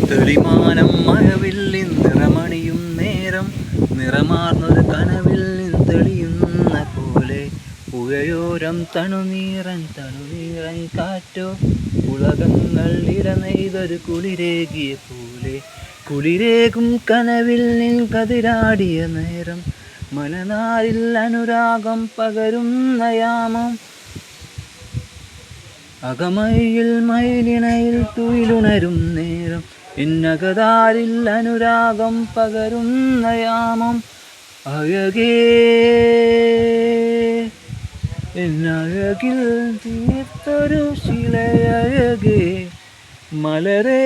തെളിമാനം മഴവില്ലിൻ നിറമണിയും നേരം നിറമാർന്നൊരു കനവിൽ തെളിയുന്ന പോലെ പുഴയോരം തണുനീറൻ കാറ്റോ ഉലകങ്ങൾ ഇടനെയ്തൊരു കുളിരേകിയ പോലെ കുളിരേകും കനവിൽ കതിരാടിയ നേരം മലനാരിൽ അനുരാഗം പകരുന്ന യാമം അകമയിൽ മയിലിണയിൽ തുയിലുണരും നേരം എന്നകതാരിൽ അനുരാഗം പകരുന്ന യാമം അഴകേ എന്നഴകിൽ തീർത്തൊരു ശിലയഴകേ മലരേ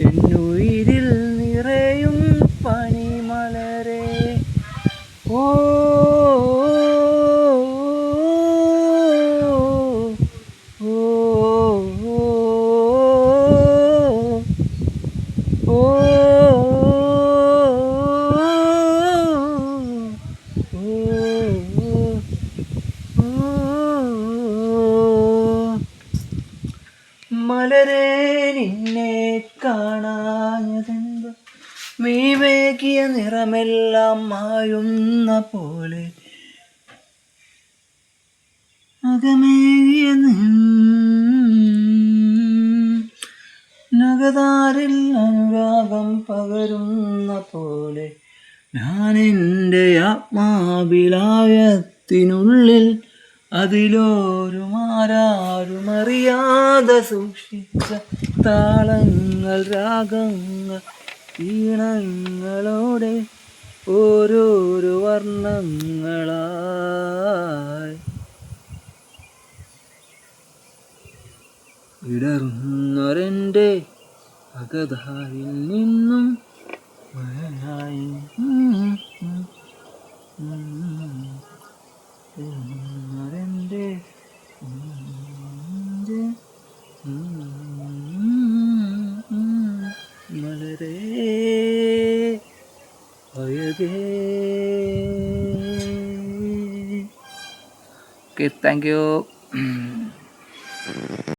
എന്നുയിരിൽ നിറയും പനിമലരേ ഓ മലരേ നിന്നെ കാണാഞ്ഞതെന്ത് മീവേകിയ നിറമെല്ലാം മായുന്ന പോലെ അകമേകിയ നഗതാരിൽ അനുരാഗം പകരുന്ന പോലെ ഞാൻ എൻ്റെ ആത്മാവിലായത്തിനുള്ളിൽ അതിലോരുമാരാരുമറിയാതെ സൂക്ഷിച്ച താളങ്ങൾ രാഗങ്ങൾ ഈണങ്ങളോടെ ഓരോരോ വർണ്ണങ്ങളായി വിടർന്നൊരെൻ്റെ അകതാരിൽ നിന്നും മഴയായി വിടർന്നൊരെൻ്റെ മലരേ അഴകേ. Okay, thank you.